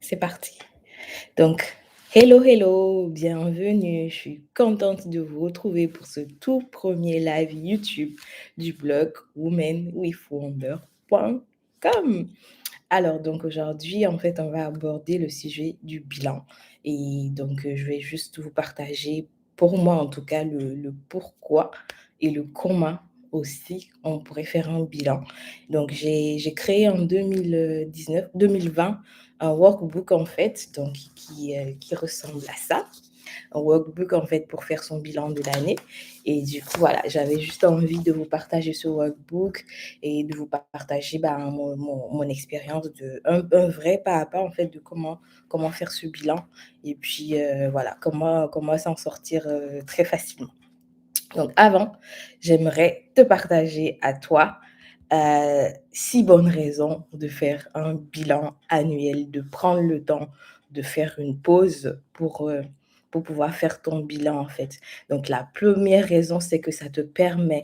C'est parti. Donc, hello, hello, bienvenue. Je suis contente de vous retrouver pour ce tout premier live YouTube du blog womenwithwonder.com. Alors, donc aujourd'hui, en fait, on va aborder le sujet du bilan. Et donc, je vais juste vous partager, pour moi en tout cas, le pourquoi et le comment aussi on pourrait faire un bilan. Donc, j'ai créé en 2020 un workbook en fait, donc qui ressemble à ça, un workbook en fait pour faire son bilan de l'année. Et du coup, voilà, j'avais juste envie de vous partager ce workbook et de vous partager mon expérience, un vrai pas à pas en fait de comment faire ce bilan et puis voilà, comment s'en sortir très facilement. Donc avant, j'aimerais te partager à toi 6 bonnes raisons de faire un bilan annuel, de prendre le temps de faire une pause pour pouvoir faire ton bilan, en fait. Donc la première raison, c'est que ça te permet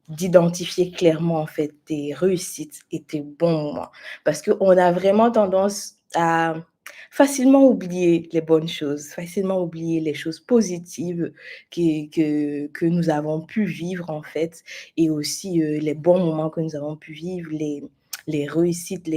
d'identifier clairement, en fait, tes réussites et tes bons moments. Parce qu'on a vraiment tendance à facilement oublier les bonnes choses, facilement oublier les choses positives que nous avons pu vivre, en fait, et aussi les bons moments que nous avons pu vivre, les réussites,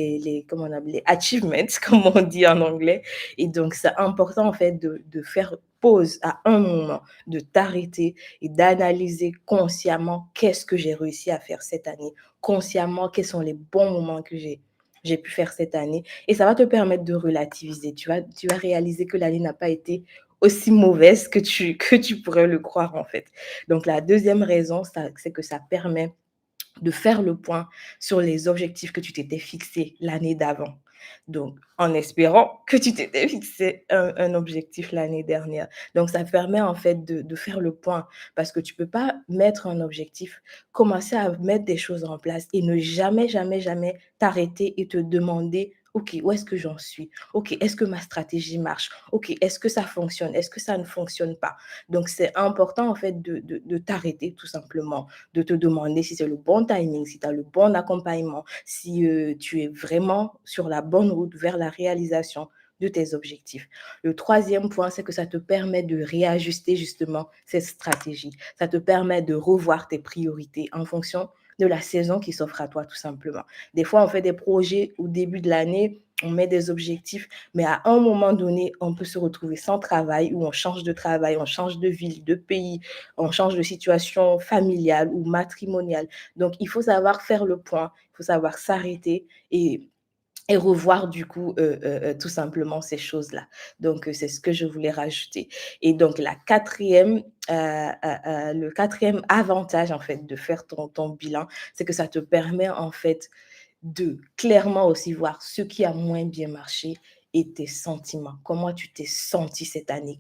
comment on appelle, les achievements, comme on dit en anglais. Et donc, c'est important, en fait, de faire pause à un moment, de t'arrêter et d'analyser consciemment qu'est-ce que j'ai réussi à faire cette année, consciemment quels sont les bons moments que j'ai pu faire cette année. Et ça va te permettre de relativiser. Tu vas réaliser que l'année n'a pas été aussi mauvaise que tu pourrais le croire, en fait. Donc, la deuxième raison, c'est que ça permet de faire le point sur les objectifs que tu t'étais fixé l'année d'avant. Donc, en espérant que tu t'étais fixé un objectif l'année dernière. Donc, ça permet en fait de faire le point parce que tu peux pas mettre un objectif, commencer à mettre des choses en place et ne jamais, jamais, jamais t'arrêter et te demander, OK, où est-ce que j'en suis? OK, est-ce que ma stratégie marche? OK, est-ce que ça fonctionne? Est-ce que ça ne fonctionne pas? Donc, c'est important en fait de t'arrêter tout simplement, de te demander si c'est le bon timing, si tu as le bon accompagnement, si tu es vraiment sur la bonne route vers la réalisation de tes objectifs. Le troisième point, c'est que ça te permet de réajuster justement cette stratégie. Ça te permet de revoir tes priorités en fonction de la saison qui s'offre à toi, tout simplement. Des fois, on fait des projets au début de l'année, on met des objectifs, mais à un moment donné, on peut se retrouver sans travail ou on change de travail, on change de ville, de pays, on change de situation familiale ou matrimoniale. Donc, il faut savoir faire le point, il faut savoir s'arrêter et revoir du coup, tout simplement ces choses-là. Donc, c'est ce que je voulais rajouter. Et donc le quatrième avantage en fait de faire ton bilan, c'est que ça te permet en fait de clairement aussi voir ce qui a moins bien marché et tes sentiments. Comment tu t'es senti cette année?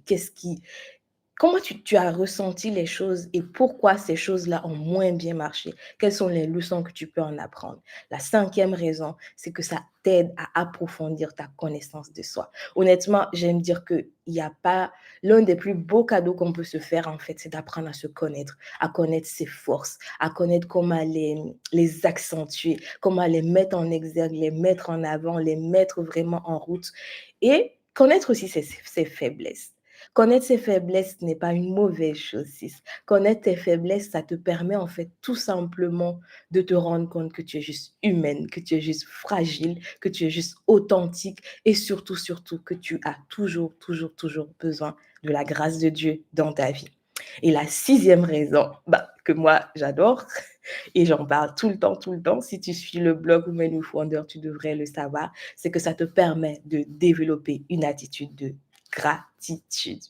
Comment tu as ressenti les choses et pourquoi ces choses-là ont moins bien marché? Quelles sont les leçons que tu peux en apprendre? La cinquième raison, c'est que ça t'aide à approfondir ta connaissance de soi. Honnêtement, j'aime dire qu'il y a pas l'un des plus beaux cadeaux qu'on peut se faire, en fait, c'est d'apprendre à se connaître, à connaître ses forces, à connaître comment les accentuer, comment les mettre en exergue, les mettre en avant, les mettre vraiment en route et connaître aussi ses faiblesses. Connaître ses faiblesses n'est pas une mauvaise chose, sis. Connaître tes faiblesses, ça te permet en fait tout simplement de te rendre compte que tu es juste humaine, que tu es juste fragile, que tu es juste authentique et surtout, surtout que tu as toujours, toujours, toujours besoin de la grâce de Dieu dans ta vie. Et la sixième raison, que moi j'adore et j'en parle tout le temps, si tu suis le blog Women with Wonder, tu devrais le savoir, c'est que ça te permet de développer une attitude de gratitude.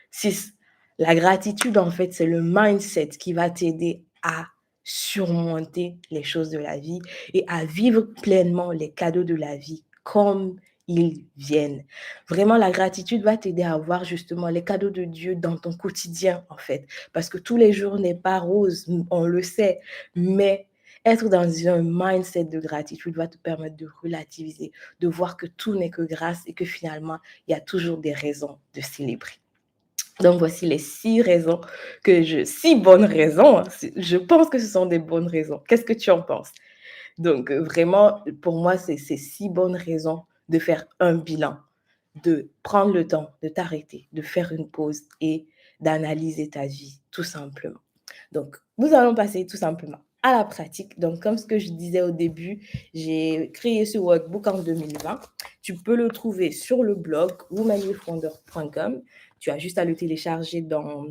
6. La gratitude, en fait, c'est le mindset qui va t'aider à surmonter les choses de la vie et à vivre pleinement les cadeaux de la vie comme ils viennent. Vraiment, la gratitude va t'aider à voir justement les cadeaux de Dieu dans ton quotidien, en fait. Parce que tous les jours n'est pas rose, on le sait, mais être dans un mindset de gratitude va te permettre de relativiser, de voir que tout n'est que grâce et que finalement, il y a toujours des raisons de célébrer. Donc voici les 6 bonnes raisons, hein, je pense que ce sont des bonnes raisons. Qu'est-ce que tu en penses? Donc vraiment, pour moi, c'est ces 6 bonnes raisons de faire un bilan, de prendre le temps de t'arrêter, de faire une pause et d'analyser ta vie, tout simplement. Donc, nous allons passer tout simplement à la pratique. Donc, comme ce que je disais au début, j'ai créé ce workbook en 2020. Tu peux le trouver sur le blog womanwithwonder.com. Tu as juste à le télécharger dans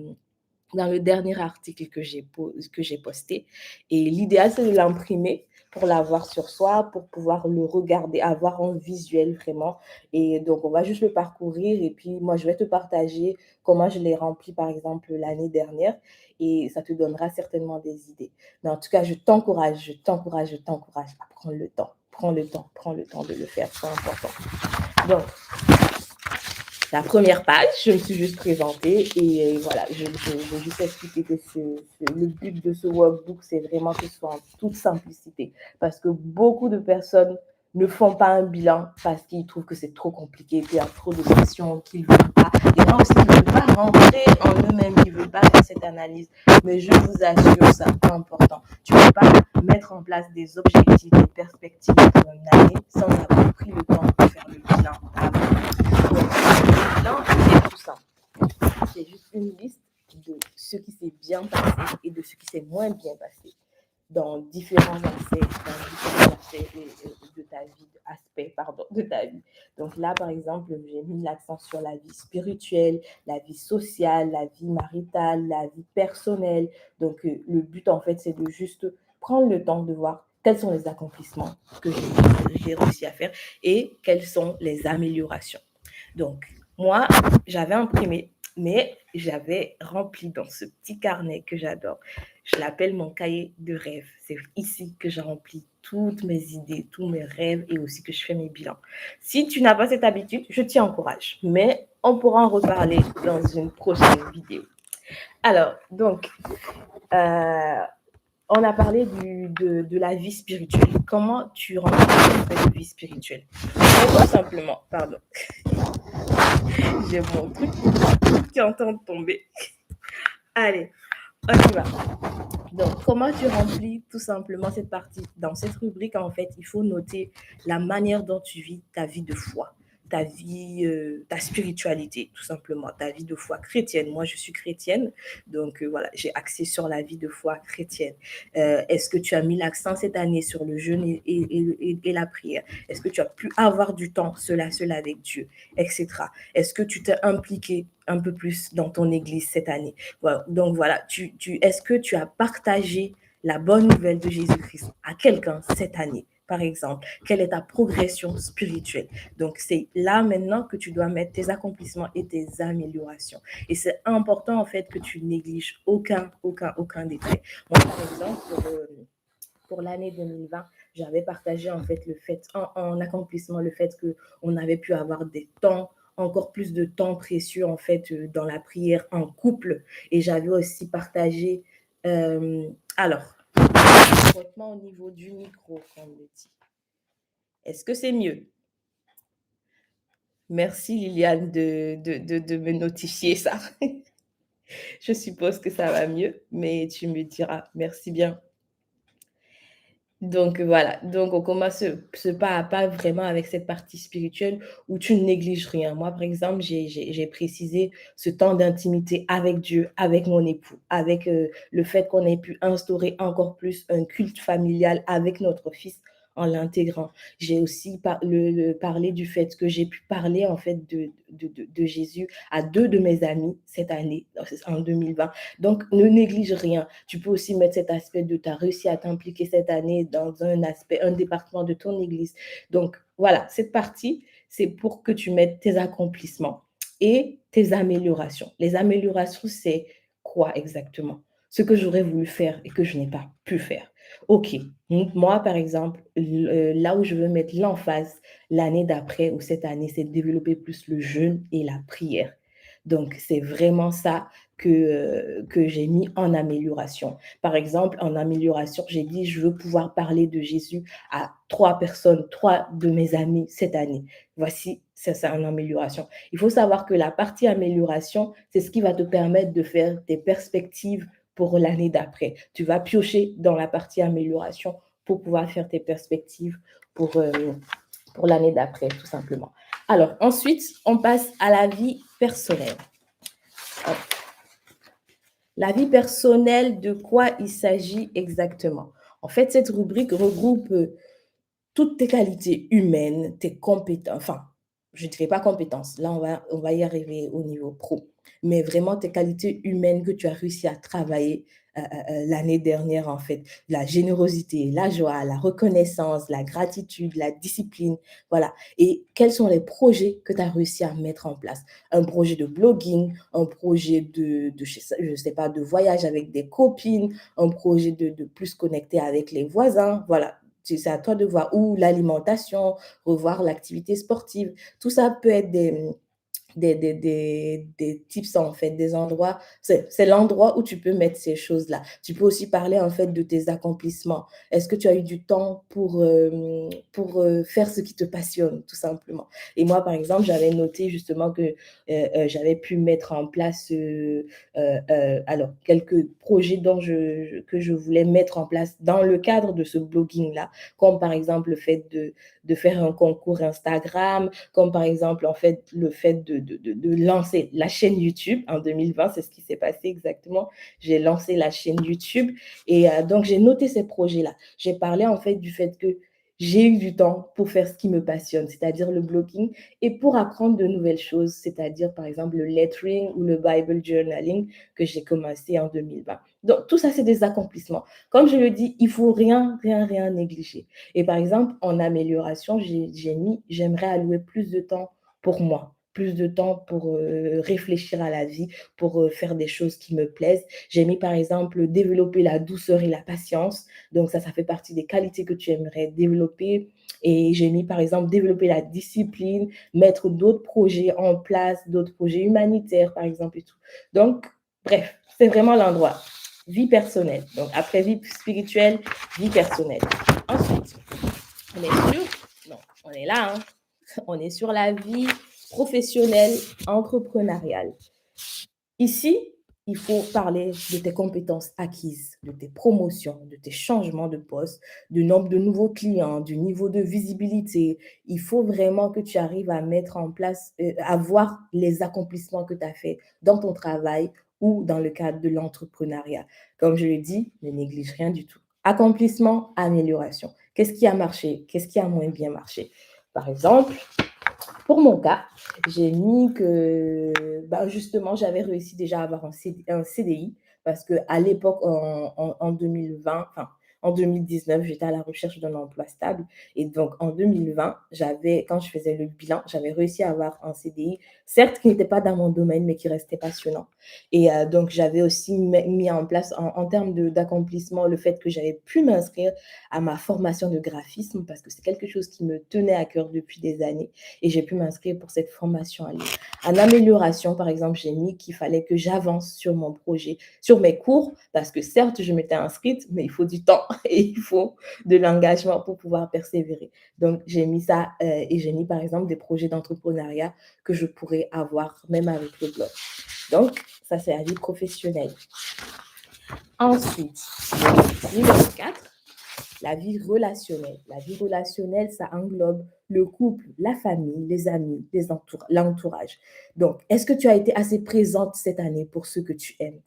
le dernier article que j'ai posté. Et l'idéal, c'est de l'imprimer pour l'avoir sur soi, pour pouvoir le regarder, avoir un visuel vraiment. Et donc, on va juste le parcourir. Et puis, moi, je vais te partager comment je l'ai rempli, par exemple, l'année dernière. Et ça te donnera certainement des idées. Mais en tout cas, je t'encourage à prendre le temps. Prends le temps de le faire. C'est important. Donc, la première page, je me suis juste présentée et voilà, je vais juste expliquer que le but de ce workbook, c'est vraiment que ce soit en toute simplicité. Parce que beaucoup de personnes ne font pas un bilan parce qu'ils trouvent que c'est trop compliqué, qu'il y a trop de questions, qu'ils ne veulent pas. Il y en a aussi qui ne veulent pas rentrer en eux-mêmes, qui ne veulent pas faire cette analyse. Mais je vous assure, c'est important. Tu ne peux pas mettre en place des objectifs, des perspectives pour une année sans avoir pris le temps de faire le bilan avant. Donc, là, c'est tout ça. C'est juste une liste de ce qui s'est bien passé et de ce qui s'est moins bien passé dans différents aspects de ta vie, de ta vie. Donc là, par exemple, j'ai mis l'accent sur la vie spirituelle, la vie sociale, la vie maritale, la vie personnelle. Donc, le but, en fait, c'est de juste prendre le temps de voir quels sont les accomplissements que j'ai réussi à faire et quelles sont les améliorations. Donc, moi, j'avais imprimé, mais j'avais rempli dans ce petit carnet que j'adore. Je l'appelle mon cahier de rêve. C'est ici que je remplis toutes mes idées, tous mes rêves et aussi que je fais mes bilans. Si tu n'as pas cette habitude, je t'y encourage. Mais on pourra en reparler dans une prochaine vidéo. Alors, donc, on a parlé de la vie spirituelle. Comment tu remplis cette vie spirituelle? Tout simplement, pardon. J'ai mon truc qui est en train de tomber. Allez, on y va. Donc, comment tu remplis tout simplement cette partie? Dans cette rubrique, en fait, il faut noter la manière dont tu vis ta vie de foi, ta vie, ta spiritualité, tout simplement, ta vie de foi chrétienne. Moi, je suis chrétienne, donc voilà, j'ai axé sur la vie de foi chrétienne. Est-ce que tu as mis l'accent cette année sur le jeûne et la prière? Est-ce que tu as pu avoir du temps seul avec Dieu, etc. Est-ce que tu t'es impliqué un peu plus dans ton église cette année? Voilà. Donc voilà, est-ce que tu as partagé la bonne nouvelle de Jésus-Christ à quelqu'un cette année? Par exemple, quelle est ta progression spirituelle? Donc, c'est là maintenant que tu dois mettre tes accomplissements et tes améliorations. Et c'est important, en fait, que tu négliges aucun détail. Moi, par exemple, pour l'année 2020, j'avais partagé, en fait, le fait, en accomplissement, le fait qu'on avait pu avoir des temps, encore plus de temps précieux, en fait, dans la prière en couple. Et j'avais aussi partagé, alors, frottement au niveau du micro, comme on le dit. Est-ce que c'est mieux? Merci Liliane de me notifier ça. Je suppose que ça va mieux, mais tu me diras. Merci bien. Donc voilà, donc on commence ce pas à pas vraiment avec cette partie spirituelle où tu ne négliges rien. Moi, par exemple, j'ai précisé ce temps d'intimité avec Dieu, avec mon époux, avec le fait qu'on ait pu instaurer encore plus un culte familial avec notre fils en l'intégrant. J'ai aussi parlé du fait que j'ai pu parler en fait de Jésus à 2 de mes amis cette année, en 2020. Donc, ne néglige rien. Tu peux aussi mettre cet aspect de tu as réussi à t'impliquer cette année dans un département de ton église. Donc, voilà, cette partie, c'est pour que tu mettes tes accomplissements et tes améliorations. Les améliorations, c'est quoi exactement? Ce que j'aurais voulu faire et que je n'ai pas pu faire. OK, donc moi, par exemple, là où je veux mettre l'emphase l'année d'après ou cette année, c'est de développer plus le jeûne et la prière. Donc, c'est vraiment ça que j'ai mis en amélioration. Par exemple, en amélioration, j'ai dit, je veux pouvoir parler de Jésus à 3 personnes, 3 de mes amis cette année. Voici, ça, c'est en amélioration. Il faut savoir que la partie amélioration, c'est ce qui va te permettre de faire tes perspectives pour l'année d'après. Tu vas piocher dans la partie amélioration pour pouvoir faire tes perspectives pour pour l'année d'après, tout simplement. Alors, ensuite, on passe à la vie personnelle. Hop. La vie personnelle, de quoi il s'agit exactement? En fait, cette rubrique regroupe toutes tes qualités humaines, tes compétences, enfin, je ne dirais pas compétences, là on va y arriver au niveau pro, mais vraiment tes qualités humaines que tu as réussi à travailler l'année dernière en fait. La générosité, la joie, la reconnaissance, la gratitude, la discipline, voilà. Et quels sont les projets que tu as réussi à mettre en place? Un projet de blogging, un projet je sais pas, de voyage avec des copines, un projet de plus connecter avec les voisins, voilà, c'est à toi de voir, ou l'alimentation, revoir l'activité sportive. Tout ça peut être des tips en fait, des endroits, c'est l'endroit où tu peux mettre ces choses-là. Tu peux aussi parler en fait de tes accomplissements. Est-ce que tu as eu du temps pour faire ce qui te passionne, tout simplement? Et moi, par exemple, j'avais noté justement que j'avais pu mettre en place alors quelques projets que je voulais mettre en place dans le cadre de ce blogging-là, comme par exemple le fait de faire un concours Instagram, comme par exemple, en fait, le fait de lancer la chaîne YouTube en 2020, c'est ce qui s'est passé exactement. J'ai lancé la chaîne YouTube et donc j'ai noté ces projets-là. J'ai parlé en fait du fait que j'ai eu du temps pour faire ce qui me passionne, c'est-à-dire le blogging, et pour apprendre de nouvelles choses, c'est-à-dire par exemple le lettering ou le Bible journaling que j'ai commencé en 2020. Donc tout ça, c'est des accomplissements. Comme je le dis, il faut rien négliger. Et par exemple, en amélioration, j'ai mis, j'aimerais allouer plus de temps pour moi, plus de temps pour réfléchir à la vie, pour faire des choses qui me plaisent. J'ai mis par exemple développer la douceur et la patience. Donc ça fait partie des qualités que tu aimerais développer. Et j'ai mis par exemple développer la discipline, mettre d'autres projets en place, d'autres projets humanitaires par exemple et tout. Donc, bref, c'est vraiment l'endroit. Vie personnelle. Donc après vie spirituelle, vie personnelle. Ensuite, on est sur, non, on est là, hein, on est sur la vie professionnelle, entrepreneuriale. Ici, il faut parler de tes compétences acquises, de tes promotions, de tes changements de poste, du nombre de nouveaux clients, du niveau de visibilité. Il faut vraiment que tu arrives à mettre en place, à voir les accomplissements que tu as fait dans ton travail ou dans le cadre de l'entrepreneuriat. Comme je l'ai dit, ne néglige rien du tout. Accomplissement, amélioration. Qu'est-ce qui a marché? Qu'est-ce qui a moins bien marché? Par exemple, pour mon cas, j'ai mis que, ben justement, j'avais réussi déjà à avoir un CDI parce qu'à l'époque, en 2020, enfin, en 2019, j'étais à la recherche d'un emploi stable. Et donc, en 2020, quand je faisais le bilan, j'avais réussi à avoir un CDI, certes, qui n'était pas dans mon domaine, mais qui restait passionnant. Et donc, j'avais aussi mis en place, en termes d'accomplissement, le fait que j'avais pu m'inscrire à ma formation de graphisme parce que c'est quelque chose qui me tenait à cœur depuis des années et j'ai pu m'inscrire pour cette formation en ligne. En amélioration, par exemple, j'ai mis qu'il fallait que j'avance sur mon projet, sur mes cours, parce que certes, je m'étais inscrite, mais il faut du temps et il faut de l'engagement pour pouvoir persévérer. Donc, j'ai mis ça et j'ai mis, par exemple, des projets d'entrepreneuriat que je pourrais avoir même avec le blog. Donc, ça, c'est la vie professionnelle. Ensuite, numéro 4, la vie relationnelle. La vie relationnelle, ça englobe le couple, la famille, les amis, l'entourage. Donc, est-ce que tu as été assez présente cette année pour ceux que tu aimes?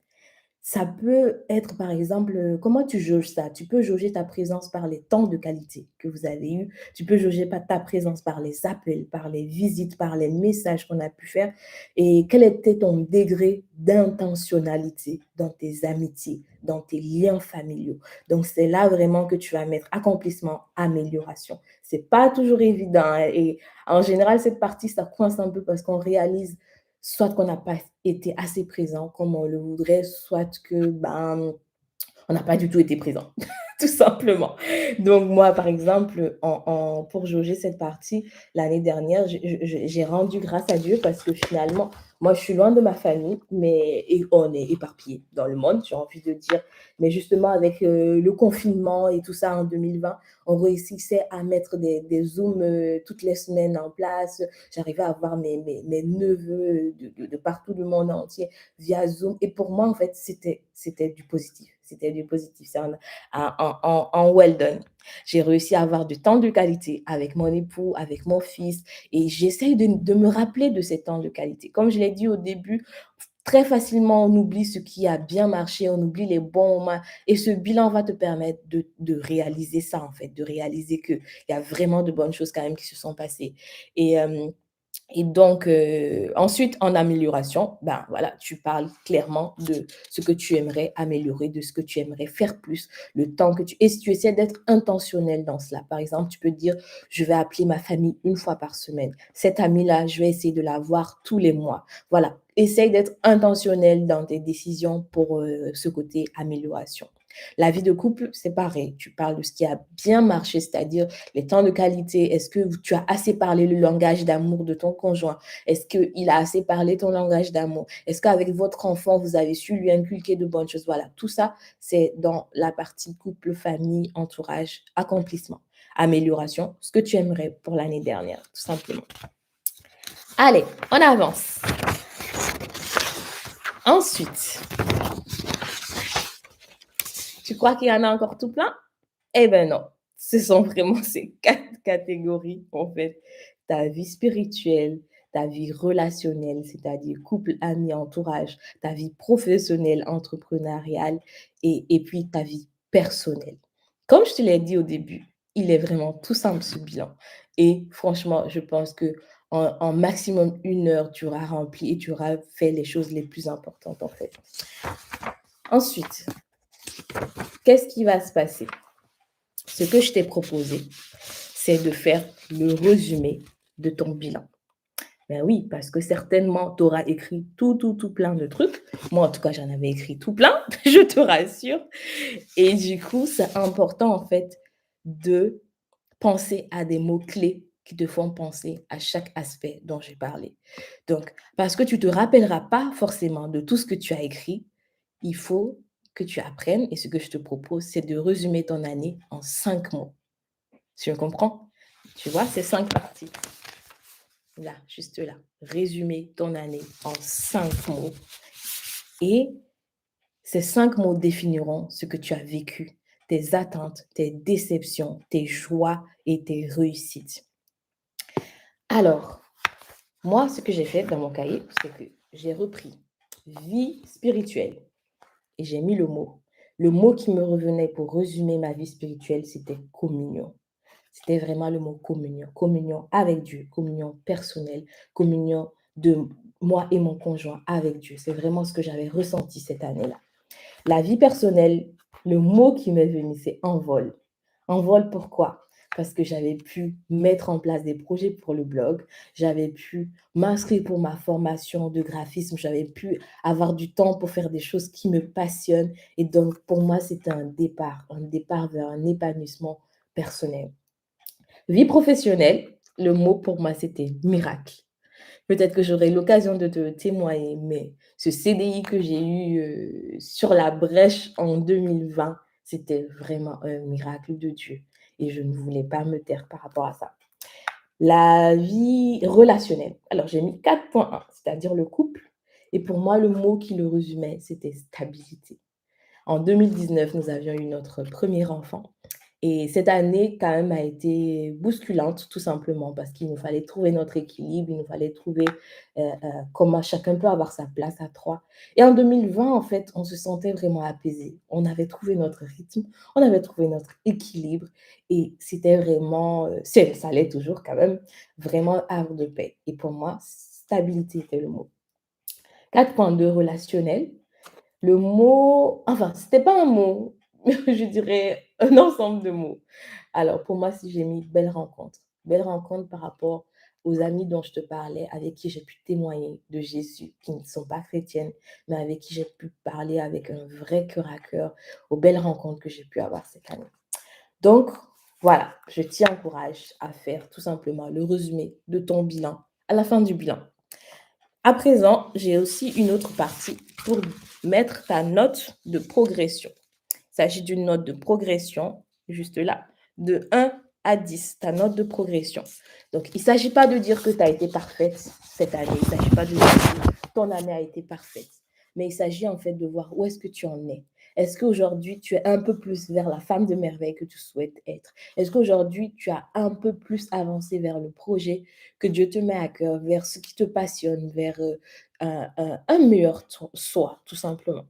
Ça peut être, par exemple, comment tu jauges ça? Tu peux jauger ta présence par les temps de qualité que vous avez eus. Tu peux jauger ta présence par les appels, par les visites, par les messages qu'on a pu faire. Et quel était ton degré d'intentionnalité dans tes amitiés, dans tes liens familiaux? Donc, c'est là vraiment que tu vas mettre accomplissement, amélioration. C'est pas toujours évident, hein. Et en général, cette partie, ça coince un peu parce qu'on réalise soit qu'on n'a pas été assez présent comme on le voudrait, soit que, ben, on n'a pas du tout été présent, tout simplement. Donc moi, par exemple, pour jauger cette partie, l'année dernière, j'ai rendu grâce à Dieu parce que finalement, moi, je suis loin de ma famille, mais et on est éparpillés dans le monde, j'ai envie de dire. Mais justement, avec le confinement et tout ça en 2020, on réussissait à mettre des Zooms toutes les semaines en place. J'arrivais à voir mes neveux de partout du monde entier via Zoom. Et pour moi, en fait, c'était du positif. C'était du positif, c'est en well done. J'ai réussi à avoir du temps de qualité avec mon époux, avec mon fils et j'essaye de me rappeler de ces temps de qualité. Comme je l'ai dit au début, très facilement, on oublie ce qui a bien marché, on oublie les bons moments et ce bilan va te permettre de réaliser ça, en fait, de réaliser qu'il y a vraiment de bonnes choses quand même qui se sont passées et donc, ensuite, en amélioration, ben, voilà, tu parles clairement de ce que tu aimerais améliorer, de ce que tu aimerais faire plus, le temps que tu et si tu essaies d'être intentionnel dans cela. Par exemple, tu peux dire: «Je vais appeler ma famille une fois par semaine. Cette amie-là, je vais essayer de la voir tous les mois». Voilà, essaye d'être intentionnel dans tes décisions pour, ce côté amélioration. La vie de couple, c'est pareil. Tu parles de ce qui a bien marché, c'est-à-dire les temps de qualité. Est-ce que tu as assez parlé le langage d'amour de ton conjoint? Est-ce qu'il a assez parlé ton langage d'amour? Est-ce qu'avec votre enfant, vous avez su lui inculquer de bonnes choses? Voilà, tout ça, c'est dans la partie couple, famille, entourage, accomplissement, amélioration, ce que tu aimerais pour l'année dernière, tout simplement. Allez, on avance. Ensuite, tu crois qu'il y en a encore tout plein? Eh ben non, ce sont vraiment ces 4 catégories, en fait. Ta vie spirituelle, ta vie relationnelle, c'est-à-dire couple, amis, entourage, ta vie professionnelle, entrepreneuriale et puis ta vie personnelle. Comme je te l'ai dit au début, il est vraiment tout simple ce bilan et franchement, je pense qu'en maximum 1 heure, tu auras rempli et tu auras fait les choses les plus importantes, en fait. Ensuite, qu'est-ce qui va se passer? Ce que je t'ai proposé, c'est de faire le résumé de ton bilan. Ben oui, parce que certainement, tu auras écrit tout plein de trucs. Moi, en tout cas, j'en avais écrit tout plein, je te rassure. Et du coup, c'est important, en fait, de penser à des mots-clés qui te font penser à chaque aspect dont j'ai parlé. Donc, parce que tu ne te rappelleras pas forcément de tout ce que tu as écrit, il faut que tu apprennes, et ce que je te propose, c'est de résumer ton année en 5 mots. Tu comprends? Tu vois, c'est 5 parties. Là, juste là. Résumer ton année en 5 mots. Et ces 5 mots définiront ce que tu as vécu, tes attentes, tes déceptions, tes joies et tes réussites. Alors, moi, ce que j'ai fait dans mon cahier, c'est que j'ai repris vie spirituelle et j'ai mis le mot. Le mot qui me revenait pour résumer ma vie spirituelle, c'était communion. C'était vraiment le mot communion. Communion avec Dieu, communion personnelle, communion de moi et mon conjoint avec Dieu. C'est vraiment ce que j'avais ressenti cette année-là. La vie personnelle, le mot qui m'est venu, c'est envol. Envol, pourquoi? Parce que j'avais pu mettre en place des projets pour le blog, j'avais pu m'inscrire pour ma formation de graphisme, j'avais pu avoir du temps pour faire des choses qui me passionnent. Et donc, pour moi, c'était un départ vers un épanouissement personnel. Vie professionnelle, le mot pour moi, c'était miracle. Peut-être que j'aurai l'occasion de te témoigner, mais ce CDI que j'ai eu, sur la brèche en 2020, c'était vraiment un miracle de Dieu et je ne voulais pas me taire par rapport à ça. La vie relationnelle. Alors j'ai mis 4.1, c'est-à-dire le couple et pour moi, le mot qui le résumait, c'était stabilité. En 2019, nous avions eu notre premier enfant et cette année, quand même, a été bousculante, tout simplement parce qu'il nous fallait trouver notre équilibre, il nous fallait trouver, comment chacun peut avoir sa place à 3. Et en 2020, en fait, on se sentait vraiment apaisé. On avait trouvé notre rythme, on avait trouvé notre équilibre et c'était vraiment, ça l'est toujours quand même, vraiment havre de paix. Et pour moi, stabilité était le mot. 4.2 relationnel. Le mot enfin, c'était pas un mot, je dirais un ensemble de mots. Alors pour moi, si j'ai mis belle rencontre. Belle rencontre par rapport aux amis dont je te parlais, avec qui j'ai pu témoigner de Jésus, qui ne sont pas chrétiennes, mais avec qui j'ai pu parler avec un vrai cœur à cœur, aux belles rencontres que j'ai pu avoir cette année. Donc voilà, je t'encourage à faire tout simplement le résumé de ton bilan à la fin du bilan. À présent, j'ai aussi une autre partie pour mettre ta note de progression. Il s'agit d'une note de progression, juste là, de 1 à 10, ta note de progression. Donc, il ne s'agit pas de dire que tu as été parfaite cette année, il ne s'agit pas de dire que ton année a été parfaite, mais il s'agit en fait de voir où est-ce que tu en es. Est-ce qu'aujourd'hui, tu es un peu plus vers la femme de merveille que tu souhaites être? Est-ce qu'aujourd'hui, tu as un peu plus avancé vers le projet que Dieu te met à cœur, vers ce qui te passionne, vers un meilleur soi, tout simplement?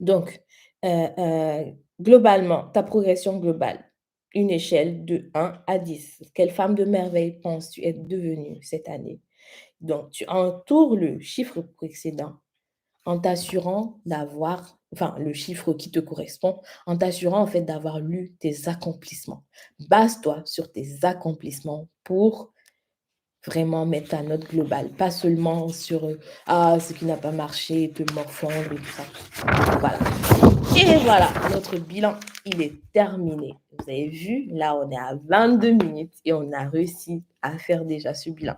Donc, globalement, ta progression globale, une échelle de 1 à 10. Quelle femme de merveille penses-tu être devenue cette année? Donc, tu entoures le chiffre précédent en t'assurant d'avoir, enfin, le chiffre qui te correspond, en t'assurant en fait d'avoir lu tes accomplissements. Base-toi sur tes accomplissements pour vraiment mettre ta note globale, pas seulement sur ce qui n'a pas marché, te morfondre et tout ça. Voilà. Et voilà, notre bilan, il est terminé. Vous avez vu, là, on est à 22 minutes et on a réussi à faire déjà ce bilan.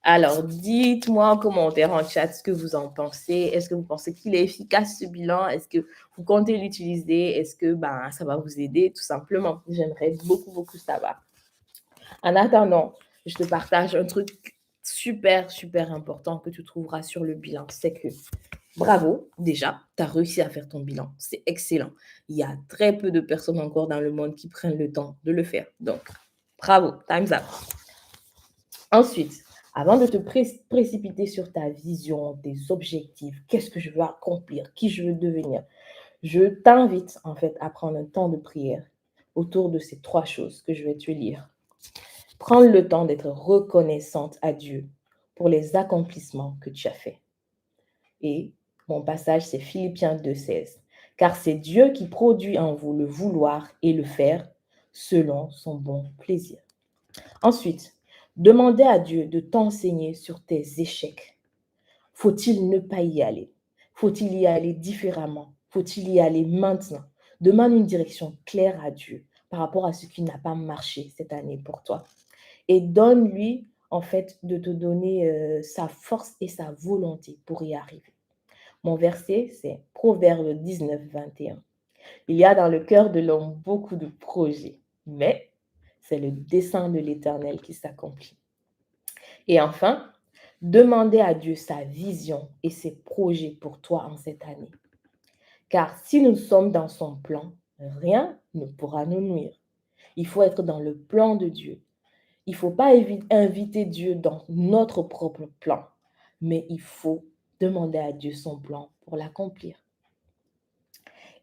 Alors, dites-moi en commentaire, en chat, ce que vous en pensez. Est-ce que vous pensez qu'il est efficace, ce bilan? Est-ce que vous comptez l'utiliser? Est-ce que ça va vous aider? Tout simplement, j'aimerais beaucoup, beaucoup savoir. En attendant, je te partage un truc super, super important que tu trouveras sur le bilan. C'est que bravo, déjà, tu as réussi à faire ton bilan. C'est excellent. Il y a très peu de personnes encore dans le monde qui prennent le temps de le faire. Donc, bravo, time's up. Ensuite, avant de te précipiter sur ta vision, tes objectifs, qu'est-ce que je veux accomplir, qui je veux devenir, je t'invite en fait à prendre un temps de prière autour de ces 3 choses que je vais te lire. Prendre le temps d'être reconnaissante à Dieu pour les accomplissements que tu as faits. Et mon passage, c'est Philippiens 2,16. Car c'est Dieu qui produit en vous le vouloir et le faire selon son bon plaisir. Ensuite, demandez à Dieu de t'enseigner sur tes échecs. Faut-il ne pas y aller? Faut-il y aller différemment? Faut-il y aller maintenant? Demande une direction claire à Dieu par rapport à ce qui n'a pas marché cette année pour toi. Et donne-lui, en fait, de te donner sa force et sa volonté pour y arriver. Mon verset, c'est Proverbe 19, 21. Il y a dans le cœur de l'homme beaucoup de projets, mais c'est le dessein de l'Éternel qui s'accomplit. Et enfin, demandez à Dieu sa vision et ses projets pour toi en cette année. Car si nous sommes dans son plan, rien ne pourra nous nuire. Il faut être dans le plan de Dieu. Il ne faut pas inviter Dieu dans notre propre plan, mais il faut demander à Dieu son plan pour l'accomplir.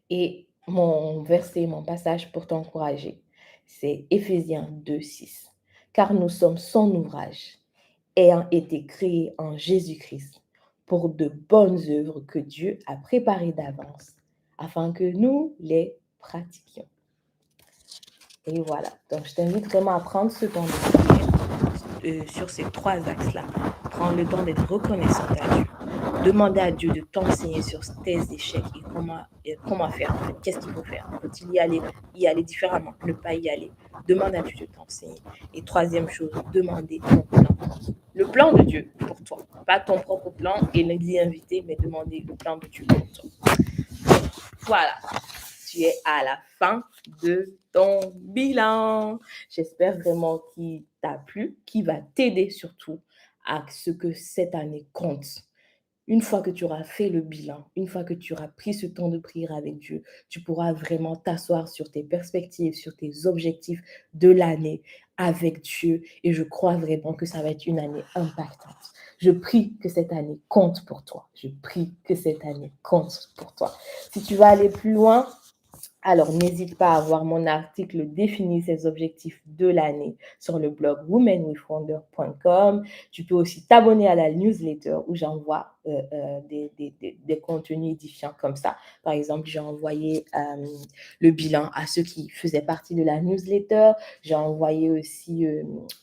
Et mon verset, mon passage pour t'encourager, c'est Éphésiens 2, 6. Car nous sommes son ouvrage, ayant été créés en Jésus-Christ pour de bonnes œuvres que Dieu a préparées d'avance, afin que nous les pratiquions. Et voilà, donc je t'invite vraiment à prendre ce temps de prière sur ces 3 axes-là. Prendre le temps d'être reconnaissante à Dieu. Demander à Dieu de t'enseigner sur tes échecs et comment faire. En fait, qu'est-ce qu'il faut faire? Faut-il y aller différemment? Ne pas y aller. Demande à Dieu de t'enseigner. Et 3e chose, demander ton plan. Le plan de Dieu pour toi. Pas ton propre plan et l'y inviter, mais demander le plan de Dieu pour toi. Voilà. Tu es à la fin de ton bilan. J'espère vraiment qu'il t'a plu, qu'il va t'aider surtout à ce que cette année compte. Une fois que tu auras fait le bilan, une fois que tu auras pris ce temps de prière avec Dieu, tu pourras vraiment t'asseoir sur tes perspectives, sur tes objectifs de l'année avec Dieu. Et je crois vraiment que ça va être une année impactante. Je prie que cette année compte pour toi. Je prie que cette année compte pour toi. Si tu vas aller plus loin, alors, n'hésite pas à voir mon article Définir ses objectifs de l'année sur le blog womenwithwonder.com. Tu peux aussi t'abonner à la newsletter où j'envoie des contenus édifiants comme ça. Par exemple, j'ai envoyé le bilan à ceux qui faisaient partie de la newsletter. J'ai envoyé aussi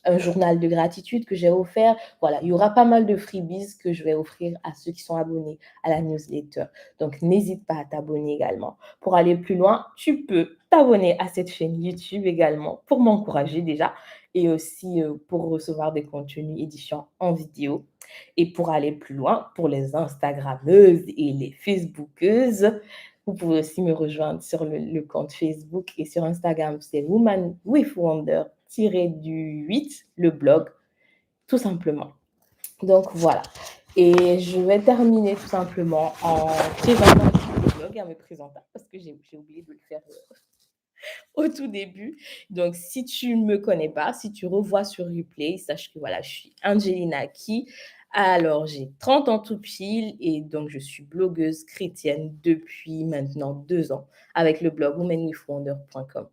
un journal de gratitude que j'ai offert. Voilà, il y aura pas mal de freebies que je vais offrir à ceux qui sont abonnés à la newsletter. Donc, n'hésite pas à t'abonner également. Pour aller plus loin, tu peux t'abonner à cette chaîne YouTube également pour m'encourager déjà et aussi pour recevoir des contenus édifiants en vidéo. Et pour aller plus loin, pour les Instagrammeuses et les Facebookeuses, vous pouvez aussi me rejoindre sur le compte Facebook et sur Instagram, c'est Woman with Wonder-8, le blog, tout simplement. Donc voilà. Et je vais terminer tout simplement en présentant blog et en me présentant parce que j'ai oublié de le faire au tout début. Donc, si tu ne me connais pas, si tu revois sur replay, sache que voilà, je suis Angelina Key. Alors, j'ai 30 ans tout pile et donc je suis blogueuse chrétienne depuis maintenant 2 ans avec le blog womenwithwonder.com.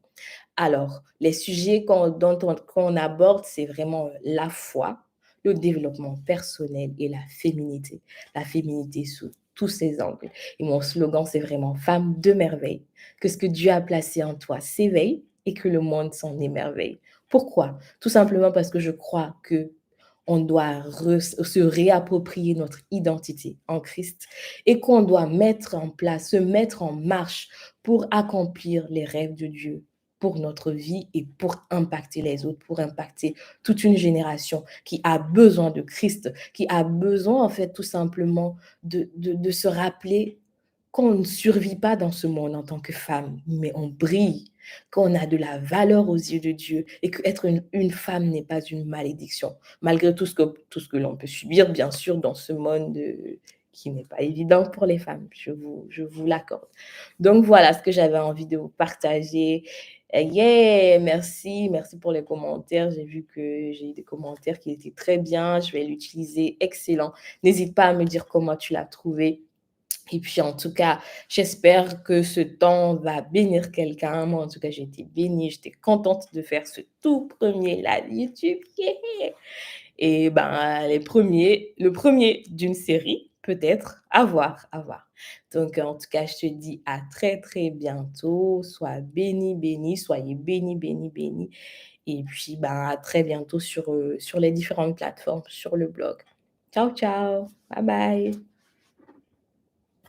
Alors, les sujets qu'on aborde, c'est vraiment la foi, le développement personnel et la féminité. La féminité sous tous ses angles. Et mon slogan, c'est vraiment femme de merveille. Que ce que Dieu a placé en toi s'éveille et que le monde s'en émerveille. Pourquoi? Tout simplement parce que je crois que on doit se réapproprier notre identité en Christ et qu'on doit mettre en place, se mettre en marche pour accomplir les rêves de Dieu pour notre vie et pour impacter les autres, pour impacter toute une génération qui a besoin de Christ, qui a besoin en fait tout simplement de se rappeler qu'on ne survit pas dans ce monde en tant que femme, mais on brille, qu'on a de la valeur aux yeux de Dieu et qu'être une femme n'est pas une malédiction, malgré tout ce que l'on peut subir, bien sûr, dans ce monde qui n'est pas évident pour les femmes, je vous l'accorde. Donc voilà ce que j'avais envie de vous partager. Yeah, merci, merci pour les commentaires. J'ai vu que j'ai eu des commentaires qui étaient très bien. Je vais l'utiliser. Excellent. N'hésite pas à me dire comment tu l'as trouvé. Et puis, en tout cas, j'espère que ce temps va bénir quelqu'un. Moi, en tout cas, j'ai été bénie. J'étais contente de faire ce tout premier live YouTube. Yeah! Et ben, le premier d'une série, peut-être, à voir, à voir. Donc, en tout cas, je te dis à très, très bientôt. Sois béni, béni, soyez bénis, bénis, bénis. Et puis, ben, à très bientôt sur les différentes plateformes, sur le blog. Ciao, ciao. Bye bye.